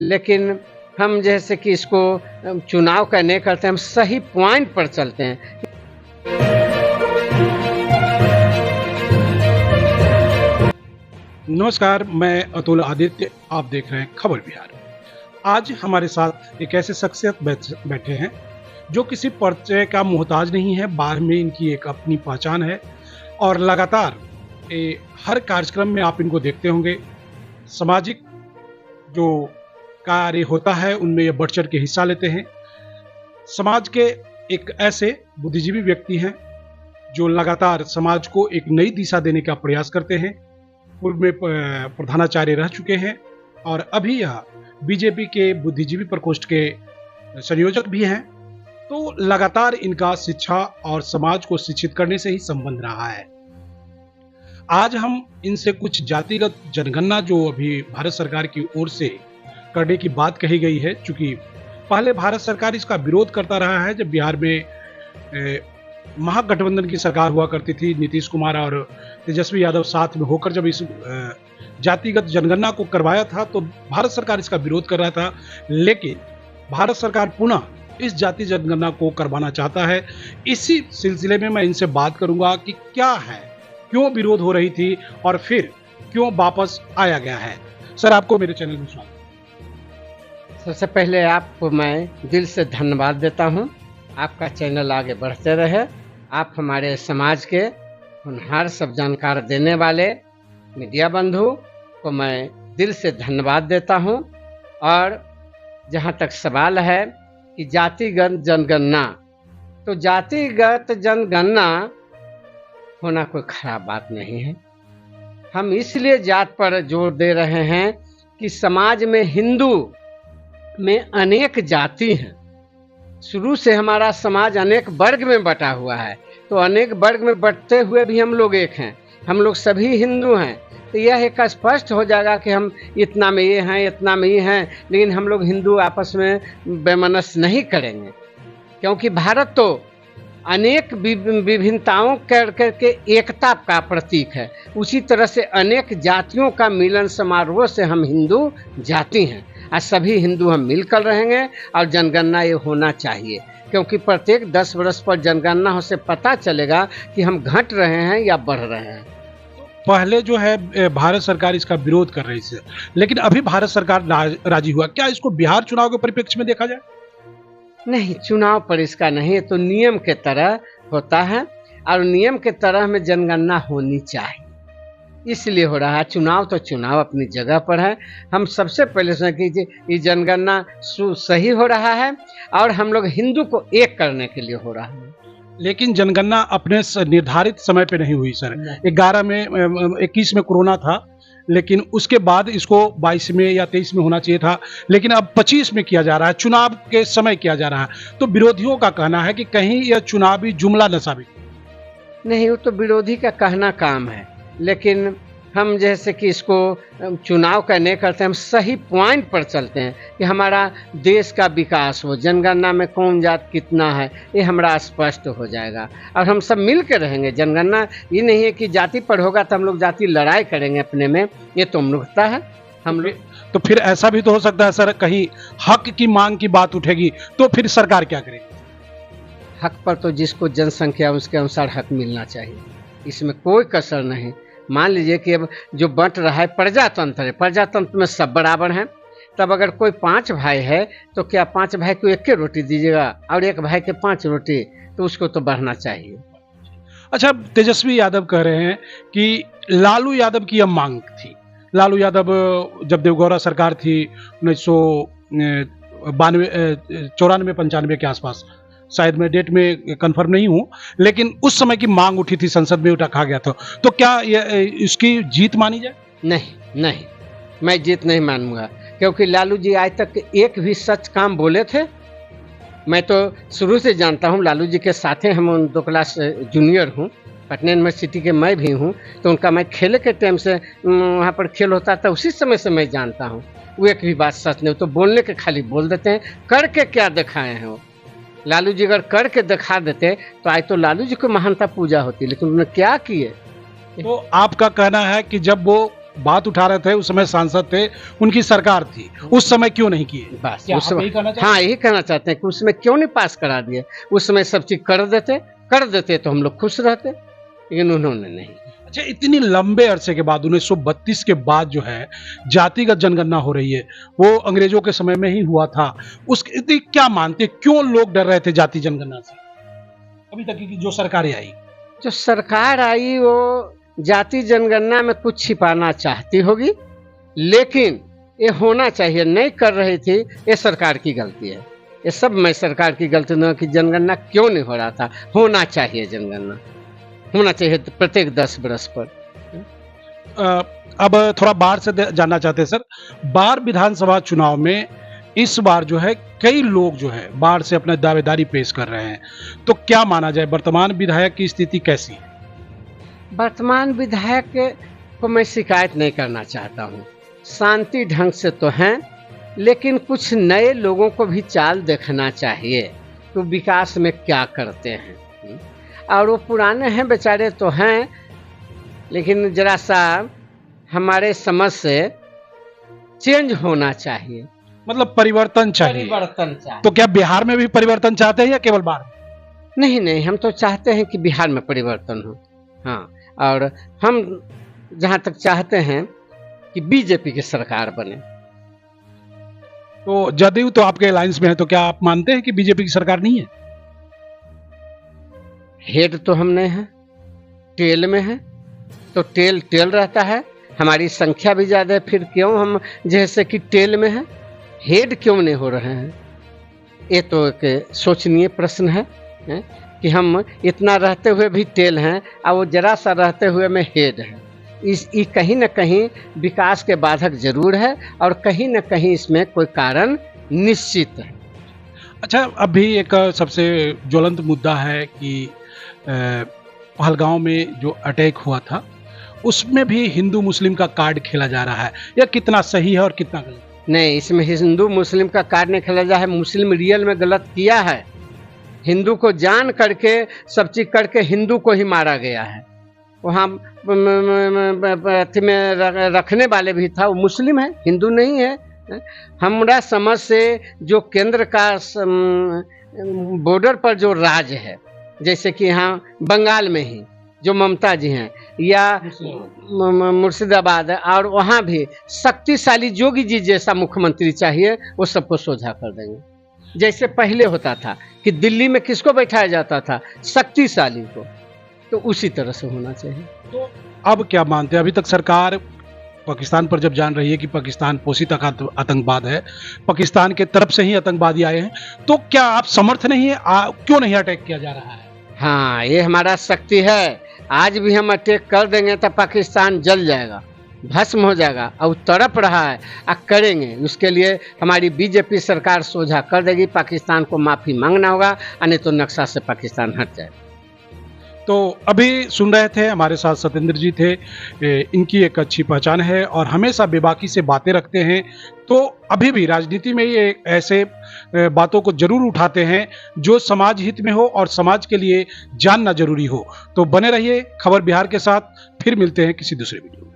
लेकिन हम जैसे कि इसको चुनाव का नहीं करते, हम सही पॉइंट पर चलते हैं। नमस्कार, मैं अतुल आदित्य। आप देख रहे हैं खबर बिहार। आज हमारे साथ एक ऐसे शख्सियत बैठे हैं जो किसी परिचय का मोहताज नहीं है। बाहर में इनकी एक अपनी पहचान है और लगातार हर कार्यक्रम में आप इनको देखते होंगे। सामाजिक जो कार्य होता है उनमें ये बढ़ चढ़ के हिस्सा लेते हैं। समाज के एक ऐसे बुद्धिजीवी व्यक्ति हैं जो लगातार समाज को एक नई दिशा देने का प्रयास करते हैं। पूर्व में प्रधानाचार्य रह चुके हैं और अभी यह बीजेपी के बुद्धिजीवी प्रकोष्ठ के संयोजक भी हैं। तो लगातार इनका शिक्षा और समाज को शिक्षित करने से ही संबंध रहा है। आज हम इनसे कुछ जातिगत जनगणना जो अभी भारत सरकार की ओर से करने की बात कही गई है, चूंकि पहले भारत सरकार इसका विरोध करता रहा है। जब बिहार में महागठबंधन की सरकार हुआ करती थी, नीतीश कुमार और तेजस्वी यादव साथ में होकर जब इस जातिगत जनगणना को करवाया था तो भारत सरकार इसका विरोध कर रहा था। लेकिन भारत सरकार पुनः इस जाति जनगणना को करवाना चाहता है। इसी सिलसिले में मैं इनसे बात करूंगा कि क्या है, क्यों विरोध हो रही थी और फिर क्यों वापस आया गया है। सर, आपको मेरे चैनल में स्वागत। सबसे पहले आपको मैं दिल से धन्यवाद देता हूं। आपका चैनल आगे बढ़ते रहे। आप हमारे समाज के होनहार सब जानकार देने वाले मीडिया बंधु को मैं दिल से धन्यवाद देता हूं। और जहां तक सवाल है कि जातिगत जनगणना, तो जातिगत जनगणना होना कोई खराब बात नहीं है। हम इसलिए जात पर जोर दे रहे हैं कि समाज में हिंदू में अनेक जाति हैं। शुरू से हमारा समाज अनेक वर्ग में बटा हुआ है, तो अनेक वर्ग में बंटते हुए भी हम लोग एक हैं। हम लोग सभी हिंदू हैं। तो यह एक स्पष्ट हो जाएगा कि हम इतना में ये हैं, इतना में ये हैं, लेकिन हम लोग हिंदू आपस में वैमनस्य नहीं करेंगे, क्योंकि भारत तो अनेक विभिन्नताओं करके एकता का प्रतीक है। उसी तरह से अनेक जातियों का मिलन समारोह से हम हिंदू जाति हैं। आज सभी हिंदू हम मिलकर रहेंगे और जनगणना ये होना चाहिए, क्योंकि प्रत्येक 10 वर्ष पर जनगणना से पता चलेगा कि हम घट रहे हैं या बढ़ रहे हैं। पहले जो है भारत सरकार इसका विरोध कर रही थी, लेकिन अभी भारत सरकार राजी हुआ। क्या इसको बिहार चुनाव के परिप्रेक्ष्य में देखा जाए? नहीं, चुनाव पर इसका नहीं, तो नियम के तरह होता है और नियम के तरह में जनगणना होनी चाहिए, इसलिए हो रहा है। चुनाव तो चुनाव अपनी जगह पर है। हम सबसे पहले सोचें कि ये जनगणना सही हो रहा है और हम लोग हिंदू को एक करने के लिए हो रहा है। लेकिन जनगणना अपने निर्धारित समय पे नहीं हुई सर। 21 में कोरोना था, लेकिन उसके बाद इसको 22 में या 23 में होना चाहिए था, लेकिन अब 25 में किया जा रहा है, चुनाव के समय किया जा रहा है। तो विरोधियों का कहना है कि कहीं यह चुनावी जुमला न साबित। नहीं, वो तो विरोधी का कहना काम है, लेकिन हम जैसे कि इसको चुनाव का नहीं करते, हम सही पॉइंट पर चलते हैं कि हमारा देश का विकास हो। जनगणना में कौन जात कितना है ये हमारा स्पष्ट हो जाएगा और हम सब मिल के रहेंगे। जनगणना ये नहीं है कि जाति पर होगा तो हम लोग जाति लड़ाई करेंगे अपने में, ये तो मूर्खता है। हम लोग तो फिर ऐसा भी तो हो सकता है सर, कहीं हक की मांग की बात उठेगी तो फिर सरकार क्या करेगी? हक पर तो जिसको जनसंख्या उसके अनुसार हक मिलना चाहिए, इसमें कोई कसर नहीं। मान लीजिए कि अब जो बंट रहा है प्रजातंत्र है, प्रजातंत्र में सब बराबर हैं। तब अगर कोई 5 भाई है तो क्या 5 भाई को एक रोटी दीजिएगा और एक भाई के 5 रोटी? तो उसको तो बढ़ना चाहिए। अच्छा, तेजस्वी यादव कह रहे हैं कि लालू यादव की यह मांग थी। लालू यादव जब देवगौड़ा सरकार थी 1994-95 के आसपास, शायद मैं डेट में कंफर्म नहीं हूं, लेकिन उस समय की मांग उठी थी, संसद में उठा गया था। तो क्या इसकी जीत मानी जाए? नहीं नहीं, मैं जीत नहीं मानूंगा, क्योंकि लालू जी आज तक एक भी सच काम बोले थे? मैं तो शुरू से जानता हूं, लालू जी के साथ हम 2 क्लास जूनियर हूं, पटना यूनिवर्सिटी के मैं भी हूं, तो उनका मैं खेले के टाइम से वहाँ पर खेल होता था, उसी समय से मैं जानता हूँ। वो एक भी बात सच नहीं, तो बोलने के खाली बोल देते हैं, करके क्या दिखाए हैं वो। लालू जी अगर करके दिखा देते तो आज तो लालू जी को महानता पूजा होती, लेकिन उन्होंने क्या किए? तो आपका कहना है कि जब वो बात उठा रहे थे, उस समय सांसद थे, उनकी सरकार थी, उस समय क्यों नहीं किए? बस क्या उस आप समय यही कहना चाहते हाँ यही कहना चाहते हैं कि उसमें क्यों नहीं पास करा दिए। उस समय सब चीज कर देते तो हम लोग खुश रहते, लेकिन उन्होंने नहीं। अच्छा, इतनी लंबे अरसे के बाद 1932 के बाद जो है जातिगत जनगणना हो रही है, वो अंग्रेजों के समय में ही हुआ था। उसकी क्या मानते हैं, क्यों लोग डर रहे थे जाति जनगणना से अभी तक की जो सरकारें आई? जो सरकार आई वो जाति जनगणना में कुछ छिपाना चाहती होगी, लेकिन ये होना चाहिए, नहीं कर रही थी, ये सरकार की गलती है। ये सब में सरकार की गलती न कि जनगणना क्यों नहीं हो रहा था। होना चाहिए, जनगणना होना चाहिए प्रत्येक 10 वर्ष पर। अ, अब थोड़ा बाढ़ से जानना चाहते हैं सर। बाढ़ विधानसभा चुनाव में इस बार जो है कई लोग जो है बाढ़ से अपना दावेदारी पेश कर रहे हैं, तो क्या माना जाए, वर्तमान विधायक की स्थिति कैसी है? वर्तमान विधायक को मैं शिकायत नहीं करना चाहता हूँ, शांति ढंग से तो हैं, लेकिन कुछ नए लोगों को भी चाल देखना चाहिए तो विकास में क्या करते हैं। और वो पुराने हैं बेचारे तो हैं, लेकिन जरा सा हमारे समझ से चेंज होना चाहिए, मतलब परिवर्तन चाहिए। परिवर्तन चाहिए। तो क्या बिहार में भी परिवर्तन चाहते हैं या केवल बाढ़ में? नहीं नहीं, हम तो चाहते हैं कि बिहार में परिवर्तन हो। हाँ, और हम जहाँ तक चाहते हैं कि बीजेपी की सरकार बने। तो जदयू तो आपके अलायंस में है, तो क्या आप मानते हैं कि बीजेपी की सरकार नहीं है? हेड तो हम नहीं है, टेल में है, तो टेल रहता है। हमारी संख्या भी ज़्यादा है, फिर क्यों हम जैसे कि टेल में है, हेड क्यों नहीं हो रहे हैं? ये तो एक सोचनीय प्रश्न है कि हम इतना रहते हुए भी टेल हैं और वो जरा सा रहते हुए में हेड है। ये कहीं न कहीं विकास के बाधक जरूर है, और कहीं न कहीं इसमें कोई कारण निश्चित है। अच्छा, अभी एक सबसे ज्वलंत मुद्दा है कि पहलगांव में जो अटैक हुआ था, उसमें भी हिंदू मुस्लिम का कार्ड खेला जा रहा है। यह कितना सही है और कितना गलत? नहीं, इसमें हिंदू मुस्लिम का कार्ड नहीं खेला जा है। मुस्लिम रियल में गलत किया है। हिंदू को जान करके सब चीज करके हिंदू को ही मारा गया है। वहाँ अथी में रखने वाले भी था, वो मुस्लिम है, हिंदू नहीं है। हमारा समझ से जो केंद्र का बॉर्डर पर जो राज है, जैसे कि यहाँ बंगाल में ही जो ममता जी हैं, या मुर्शिदाबाद है, और वहाँ भी शक्तिशाली जोगी जी जैसा मुख्यमंत्री चाहिए, वो सबको सोझा कर देंगे। जैसे पहले होता था कि दिल्ली में किसको बैठाया जाता था, शक्तिशाली को, तो उसी तरह से होना चाहिए। तो अब क्या मानते हैं, अभी तक सरकार पाकिस्तान पर जब जान रही है कि पाकिस्तान पोषित आतंकवाद है, पाकिस्तान के तरफ से ही आतंकवादी आए हैं, तो क्या आप समर्थ नहीं है, क्यों नहीं अटैक किया जा रहा है? हाँ, ये हमारा शक्ति है। आज भी हम अटैक कर देंगे तो पाकिस्तान जल जाएगा, भस्म हो जाएगा, और तड़प रहा है, करेंगे। उसके लिए हमारी बीजेपी सरकार सोझा कर देगी, पाकिस्तान को माफ़ी मांगना होगा, नहीं तो नक्शा से पाकिस्तान हट जाएगा। तो अभी सुन रहे थे, हमारे साथ सत्येंद्र जी थे। इनकी एक अच्छी पहचान है और हमेशा बेबाकी से बातें रखते हैं। तो अभी भी राजनीति में ये ऐसे बातों को जरूर उठाते हैं जो समाज हित में हो और समाज के लिए जानना जरूरी हो। तो बने रहिए खबर बिहार के साथ, फिर मिलते हैं किसी दूसरे वीडियो में।